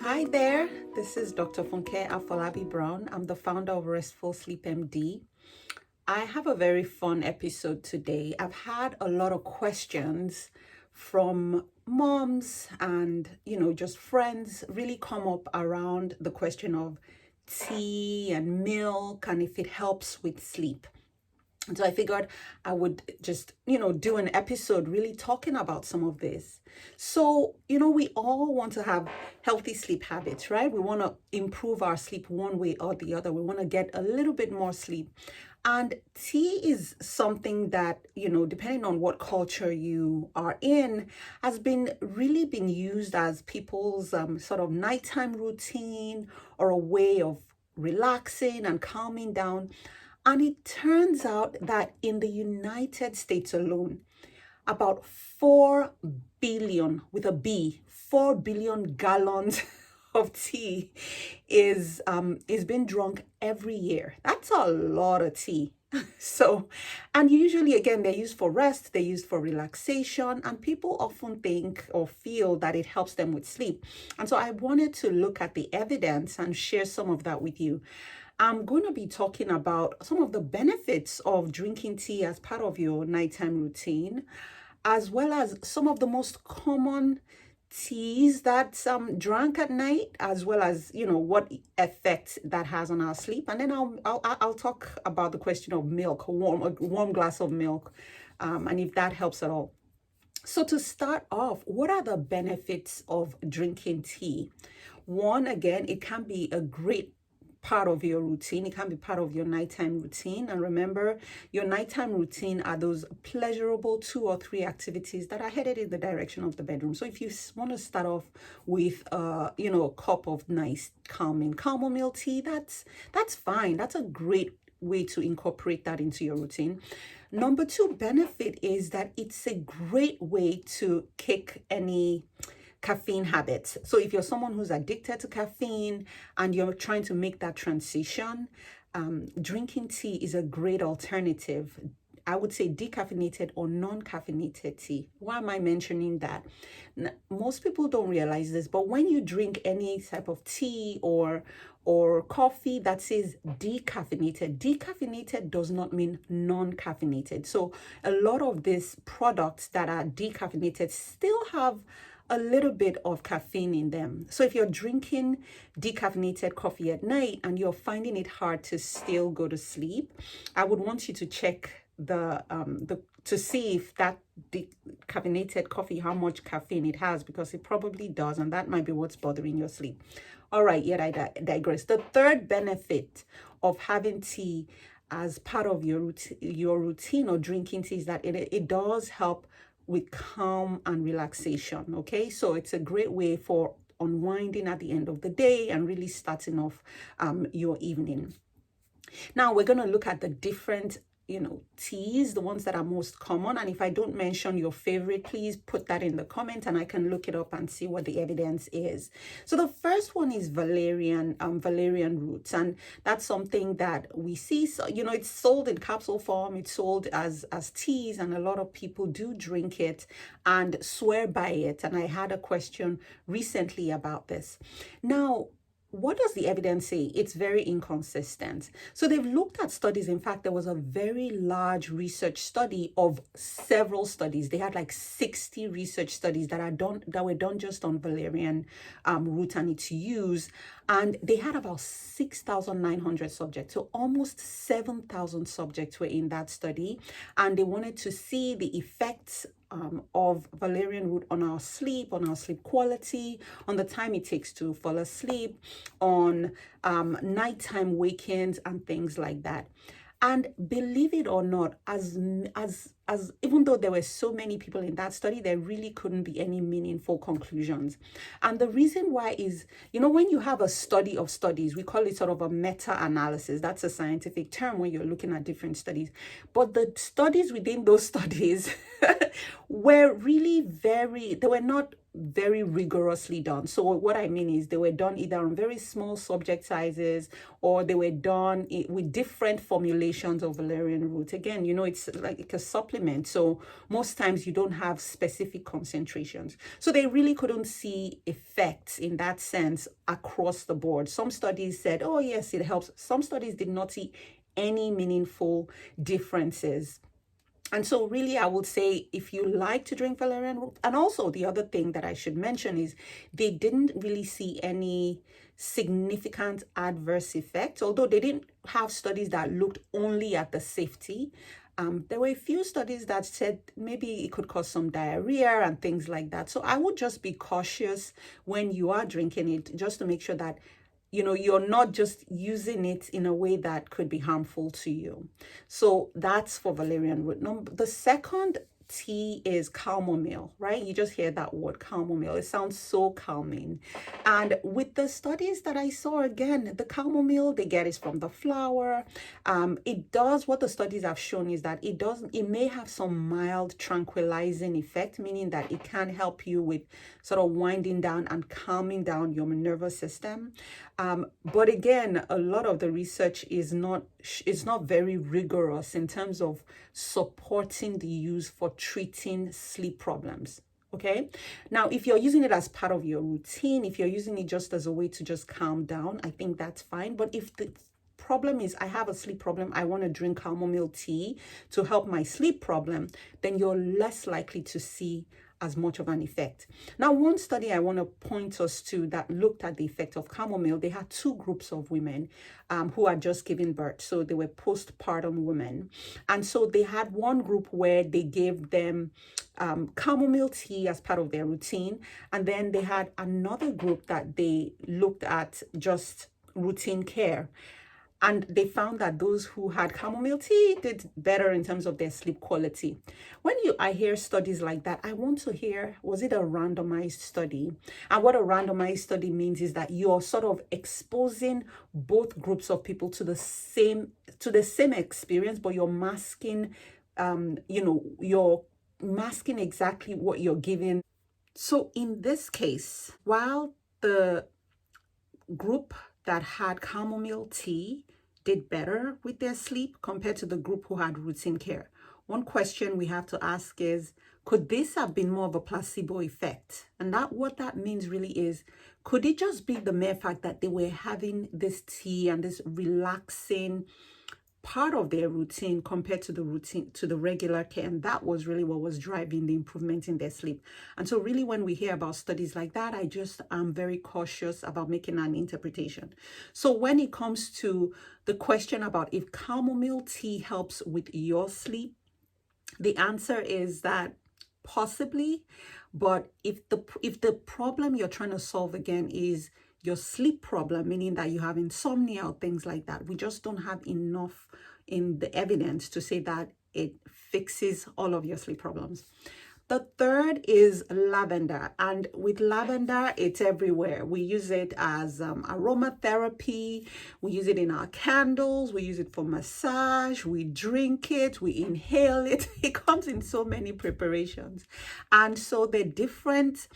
Hi there, this is Dr. Funke Afolabi Brown. I'm the founder of Restful Sleep MD. I have a very fun episode today. I've had a lot of questions from moms and, just friends really come up around the question of tea and milk and if it helps with sleep. And so I figured I would just, do an episode really talking about some of this. So, we all want to have healthy sleep habits, right? We want to improve our sleep one way or the other. We want to get a little bit more sleep. And tea is something that, depending on what culture you are in, has really been used as people's sort of nighttime routine or a way of relaxing and calming down. And it turns out that in the United States alone, about 4 billion, with a B, 4 billion gallons of tea is being drunk every year. That's a lot of tea. So, and usually again, they're used for rest, they're used for relaxation, and people often think or feel that it helps them with sleep. And so I wanted to look at the evidence and share some of that with you. I'm going to be talking about some of the benefits of drinking tea as part of your nighttime routine, as well as some of the most common teas that's drank at night, as well as what effect that has on our sleep. And then I'll talk about the question of milk, a warm glass of milk, and if that helps at all. So to start off, what are the benefits of drinking tea? One, again, it can be a great part of your routine. It can be part of your nighttime routine. And remember, your nighttime routine are those pleasurable 2 or 3 activities that are headed in the direction of the bedroom. So if you want to start off with a cup of nice calming chamomile tea, that's fine. That's a great way to incorporate that into your routine. Number 2 benefit is that it's a great way to kick any caffeine habits. So if you're someone who's addicted to caffeine and you're trying to make that transition, drinking tea is a great alternative. I would say decaffeinated or non-caffeinated tea. Why am I mentioning that? Most people don't realize this, but when you drink any type of tea or coffee that says decaffeinated does not mean non-caffeinated. So a lot of these products that are decaffeinated still have a little bit of caffeine in them. So if you're drinking decaffeinated coffee at night and you're finding it hard to still go to sleep, I would want you to check to see if that decaffeinated coffee, how much caffeine it has, because it probably does, and that might be what's bothering your sleep. All right, yet I digress. The third benefit of having tea as part of your routine or drinking tea is that it does help with calm and relaxation. Okay, so it's a great way for unwinding at the end of the day and really starting off your evening. Now we're going to look at the different teas, the ones that are most common. And if I don't mention your favorite, please put that in the comment and I can look it up and see what the evidence is. So the first one is Valerian roots. And that's something that we see, so, it's sold in capsule form. It's sold as teas, and a lot of people do drink it and swear by it. And I had a question recently about this. Now, what does the evidence say? It's very inconsistent. So they've looked at studies. In fact, there was a very large research study of several studies. They had like 60 research studies that were done just on valerian root and its use. And they had about 6,900 subjects. So almost 7,000 subjects were in that study. And they wanted to see the effects of valerian root on our sleep quality, on the time it takes to fall asleep, on nighttime wake-ins and things like that. And believe it or not, as even though there were so many people in that study, there really couldn't be any meaningful conclusions. And the reason why is, when you have a study of studies, we call it sort of a meta-analysis. That's a scientific term when you're looking at different studies. But the studies within those studies were really they were not very rigorously done. So what I mean is they were done either on very small subject sizes, or they were done with different formulations of valerian root. Again, it's like a supplement, so most times you don't have specific concentrations. So they really couldn't see effects in that sense across the board. Some studies said, oh yes, it helps. Some studies did not see any meaningful differences. And so really, I would say if you like to drink valerian root, and also the other thing that I should mention is they didn't really see any significant adverse effects, although they didn't have studies that looked only at the safety. There were a few studies that said maybe it could cause some diarrhea and things like that. So I would just be cautious when you are drinking it, just to make sure that you're not just using it in a way that could be harmful to you. So that's for valerian root. The second tea is chamomile, right? You just hear that word chamomile. It sounds so calming. And with the studies that I saw, again, the chamomile, they get it from the flower. It does, what the studies have shown is that it may have some mild tranquilizing effect, meaning that it can help you with sort of winding down and calming down your nervous system. But again, a lot of the research is not very rigorous in terms of supporting the use for treating sleep problems. Okay. Now, if you're using it as part of your routine, if you're using it just as a way to just calm down, I think that's fine. But if the problem is I have a sleep problem, I want to drink chamomile tea to help my sleep problem, then you're less likely to see as much of an effect. Now, one study I want to point us to that looked at the effect of chamomile, they had two groups of women who had just given birth. So they were postpartum women. And so they had one group where they gave them chamomile tea as part of their routine. And then they had another group that they looked at just routine care. And they found that those who had chamomile tea did better in terms of their sleep quality. When I hear studies like that, I want to hear, was it a randomized study? And what a randomized study means is that you're sort of exposing both groups of people to the same experience, but you're masking, you're masking exactly what you're giving. So in this case, while the group that had chamomile tea did better with their sleep compared to the group who had routine care, one question we have to ask is, could this have been more of a placebo effect? And what that means really is, could it just be the mere fact that they were having this tea and this relaxing part of their routine compared to the regular care, and that was really what was driving the improvement in their sleep? And so really, when we hear about studies like that, I just am very cautious about making an interpretation. So when it comes to the question about if chamomile tea helps with your sleep, the answer is that possibly. But if the problem you're trying to solve again is your sleep problem, meaning that you have insomnia or things like that, we just don't have enough in the evidence to say that it fixes all of your sleep problems. The third is lavender. And with lavender, it's everywhere. We use it as aromatherapy. We use it in our candles. We use it for massage. We drink it. We inhale it. It comes in so many preparations. And so the different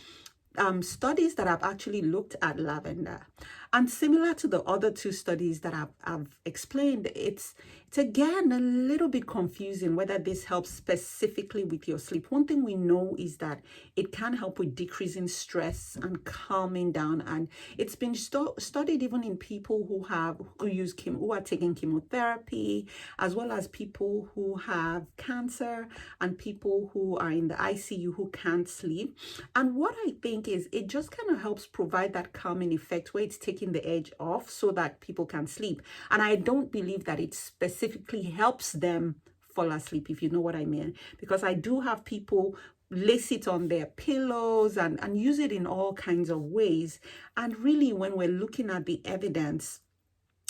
studies that have actually looked at lavender. And similar to the other two studies that I've explained, it's again a little bit confusing whether this helps specifically with your sleep. One thing we know is that it can help with decreasing stress and calming down. And it's been studied even in people who are taking chemotherapy, as well as people who have cancer and people who are in the ICU who can't sleep. And what I think is it just kind of helps provide that calming effect where it's taking the edge off so that people can sleep. And I don't believe that it specifically helps them fall asleep, if you know what I mean, because I do have people lace it on their pillows and use it in all kinds of ways. And really, when we're looking at the evidence,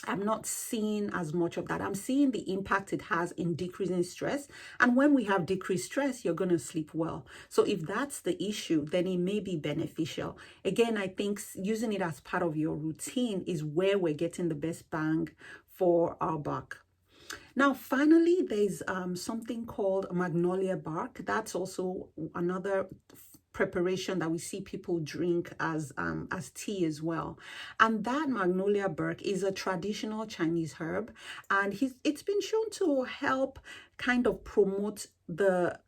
I'm not seeing as much of that. I'm seeing the impact it has in decreasing stress. And when we have decreased stress, you're going to sleep well. So if that's the issue, then it may be beneficial. Again, I think using it as part of your routine is where we're getting the best bang for our buck. Now, finally, there's something called Magnolia bark. That's also another preparation that we see people drink as tea as well. And that Magnolia bark is a traditional Chinese herb, and it's been shown to help kind of promote the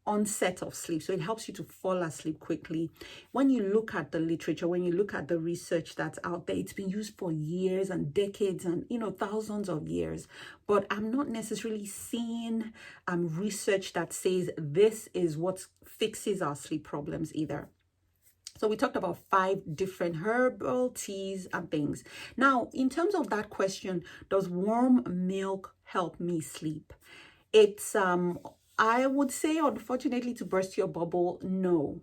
onset of sleep. So it helps you to fall asleep quickly. When you look at the literature, when you look at the research that's out there, it's been used for years and decades and, thousands of years. But I'm not necessarily seeing research that says this is what fixes our sleep problems either. So we talked about 5 different herbal teas and things. Now, in terms of that question, does warm milk help me sleep? It's I would say, unfortunately, to burst your bubble, no.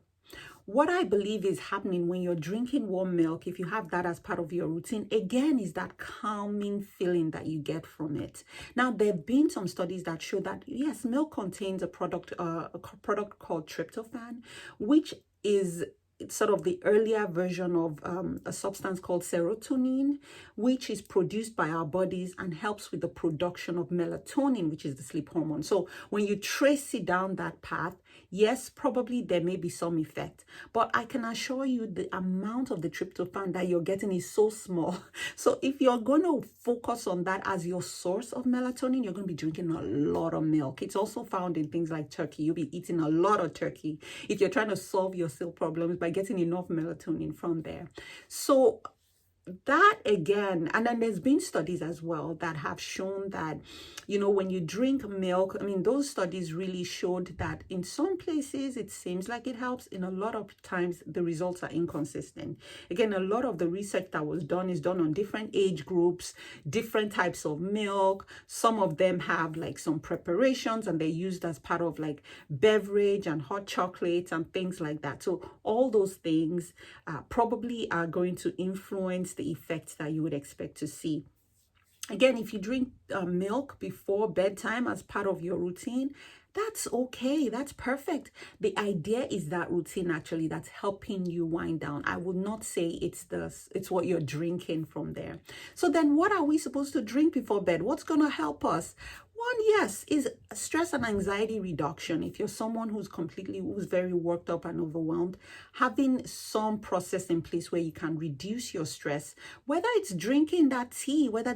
What I believe is happening when you're drinking warm milk, if you have that as part of your routine, again, is that calming feeling that you get from it. Now, there have been some studies that show that, yes, milk contains a product called tryptophan, which is sort of the earlier version of a substance called serotonin, which is produced by our bodies and helps with the production of melatonin, which is the sleep hormone. So when you trace it down that path, yes, probably there may be some effect, but I can assure you the amount of the tryptophan that you're getting is so small. So if you're going to focus on that as your source of melatonin, you're going to be drinking a lot of milk. It's also found in things like turkey. You'll be eating a lot of turkey if you're trying to solve your sleep problems by getting enough melatonin from there. So that again, and then there's been studies as well that have shown that, when you drink milk, those studies really showed that in some places it seems like it helps. In a lot of times the results are inconsistent. Again, a lot of the research that was done is done on different age groups, different types of milk. Some of them have like some preparations and they're used as part of like beverage and hot chocolates and things like that. So all those things probably are going to influence the effects that you would expect to see. Again, if you drink milk before bedtime as part of your routine, that's okay. That's perfect. The idea is that routine actually that's helping you wind down. I would not say it's what you're drinking from there. So then what are we supposed to drink before bed? What's going to help us? One, yes, is stress and anxiety reduction. If you're someone who's very worked up and overwhelmed, having some process in place where you can reduce your stress, whether it's drinking that tea, whether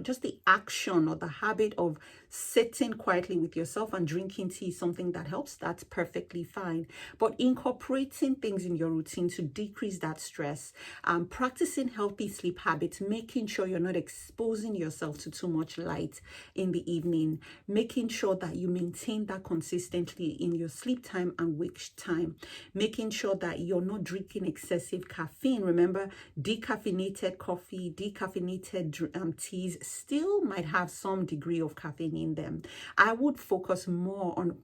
just the action or the habit of sitting quietly with yourself and drinking tea is something that helps, that's perfectly fine. But incorporating things in your routine to decrease that stress, practicing healthy sleep habits, making sure you're not exposing yourself to too much light in the evening, making sure that you maintain that consistently in your sleep time and wake time, making sure that you're not drinking excessive caffeine. Remember, decaffeinated coffee, decaffeinated teas still might have some degree of caffeine in them. I would focus more on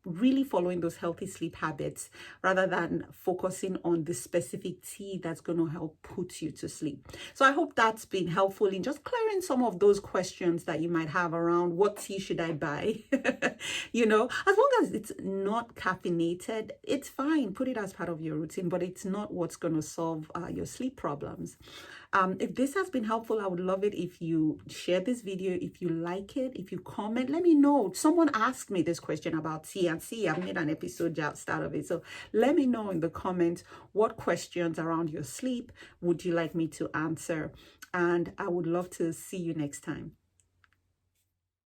really following those healthy sleep habits rather than focusing on the specific tea that's going to help put you to sleep. So I hope that's been helpful in just clearing some of those questions that you might have around what tea should I buy. As long as it's not caffeinated, it's fine. Put it as part of your routine, but it's not what's going to solve your sleep problems. If this has been helpful, I would love it if you share this video, if you like it, if you comment, let me know. Someone asked me this question about tea, and see, I've made an episode just out of it. So let me know in the comments what questions around your sleep would you like me to answer, and I would love to see you next time.